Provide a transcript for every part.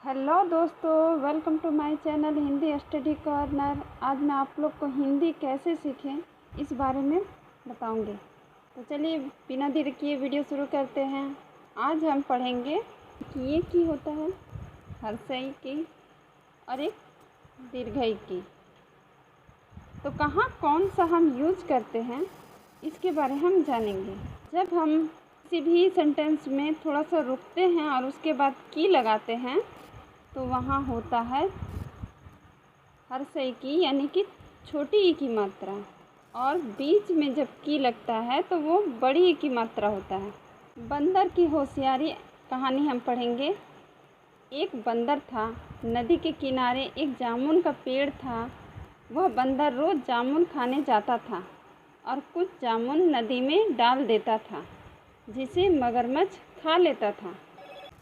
Hello दोस्तों, welcome to my channel Hindi Study Corner. आज मैं आप लोग को हिंदी कैसे सीखें इस बारे में बताऊंगी। तो चलिए बिना देर किए वीडियो शुरू करते हैं। आज हम पढ़ेंगे कि ये की होता है हर्षई की और एक दीर्घई की। तो कहाँ कौन सा हम यूज करते हैं इसके बारे में हम जानेंगे। जब हम किसी भी सेंटेंस में थोड़ा सा रुकते हैं और उसके बाद की लगाते हैं तो वहाँ होता है हर्षई की यानी कि छोटी ई की मात्रा, और बीच में जब की लगता है तो वो बड़ी ई की मात्रा होता है। बंदर की होशियारी कहानी हम पढ़ेंगे। एक बंदर था, नदी के किनारे एक जामुन का पेड़ था। वह बंदर रोज़ जामुन खाने जाता था और कुछ जामुन नदी में डाल देता था जिसे मगरमच्छ खा लेता था।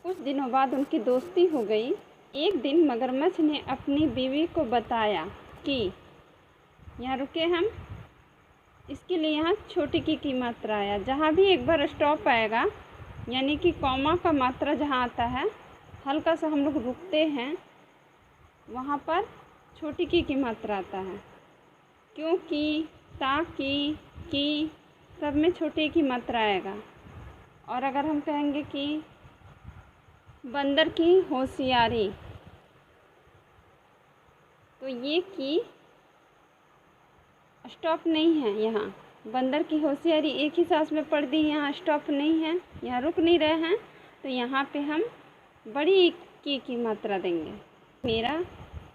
कुछ दिनों बाद उनकी दोस्ती हो गई। एक दिन मगरमच्छ ने अपनी बीवी को बताया कि यहाँ रुके हम, इसके लिए यहाँ छोटी की मात्रा आया। जहाँ भी एक बार स्टॉप आएगा यानी कि कॉमा का मात्रा जहाँ आता है, हल्का सा हम लोग रुकते हैं, वहाँ पर छोटी की मात्रा आता है। क्योंकि, ताकि, की सब में छोटी की मात्रा आएगा। और अगर हम कहेंगे कि बंदर की होशियारी, तो ये की स्टॉप नहीं है। यहाँ बंदर की होशियारी एक ही सांस में पढ़ दी, यहाँ स्टॉप नहीं है, यहाँ रुक नहीं रहे हैं, तो यहाँ पे हम बड़ी की मात्रा देंगे। मेरा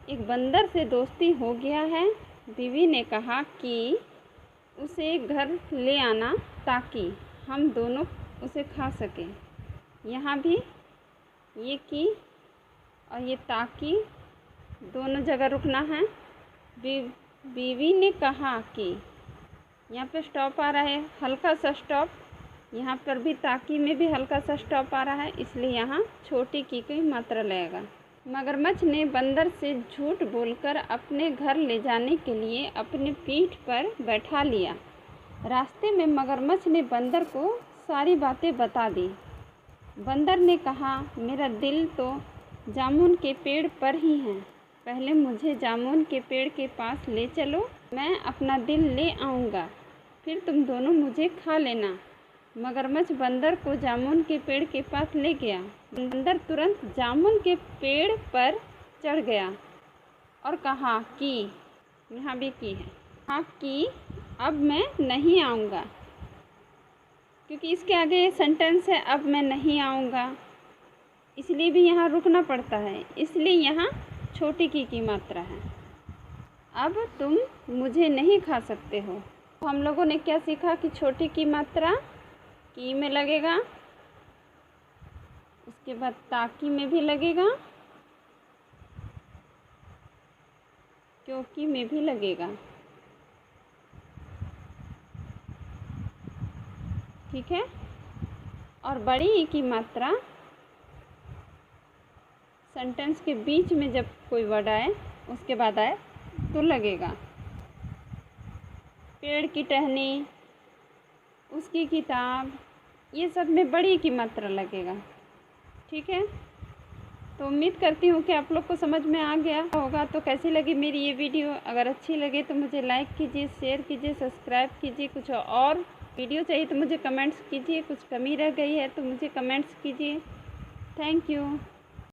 एक बंदर से दोस्ती हो गया है। बीवी ने कहा कि उसे घर ले आना ताकि हम दोनों उसे खा सकें। यहाँ भी ये की और ये ताकि दोनों जगह रुकना है। बीवी ने कहा कि यहाँ पे स्टॉप आ रहा है, हल्का सा स्टॉप। यहाँ पर भी ताकि में भी हल्का सा स्टॉप आ रहा है, इसलिए यहाँ छोटी की मात्रा लगेगा। मगरमच्छ ने बंदर से झूठ बोलकर अपने घर ले जाने के लिए अपनी पीठ पर बैठा लिया। रास्ते में मगरमच्छ ने बंदर को सारी बातें बता दी। बंदर ने कहा, मेरा दिल तो जामुन के पेड़ पर ही है, पहले मुझे जामुन के पेड़ के पास ले चलो, मैं अपना दिल ले आऊँगा, फिर तुम दोनों मुझे खा लेना। मगरमच्छ बंदर को जामुन के पेड़ के पास ले गया। बंदर तुरंत जामुन के पेड़ पर चढ़ गया और कहा कि, यहाँ भी की है, हाँ कि अब मैं नहीं आऊँगा। क्योंकि इसके आगे ये सेंटेंस है अब मैं नहीं आऊँगा, इसलिए भी यहाँ रुकना पड़ता है, इसलिए यहाँ छोटी की मात्रा है। अब तुम मुझे नहीं खा सकते हो। तो हम लोगों ने क्या सीखा कि छोटी की मात्रा की में लगेगा, उसके बाद ताकि में भी लगेगा, क्योंकि में भी लगेगा। ठीक है। और बड़ी ई की मात्रा सेंटेंस के बीच में जब कोई वर्ड आए उसके बाद आए तो लगेगा। पेड़ की टहनी, उसकी किताब, ये सब में बड़ी की मात्रा लगेगा। ठीक है। तो उम्मीद करती हूँ कि आप लोग को समझ में आ गया होगा। तो कैसी लगी मेरी ये वीडियो? अगर अच्छी लगे तो मुझे लाइक कीजिए, शेयर कीजिए, सब्सक्राइब कीजिए। कुछ और वीडियो चाहिए तो मुझे कमेंट्स कीजिए। कुछ कमी रह गई है तो मुझे कमेंट्स कीजिए। Thank you.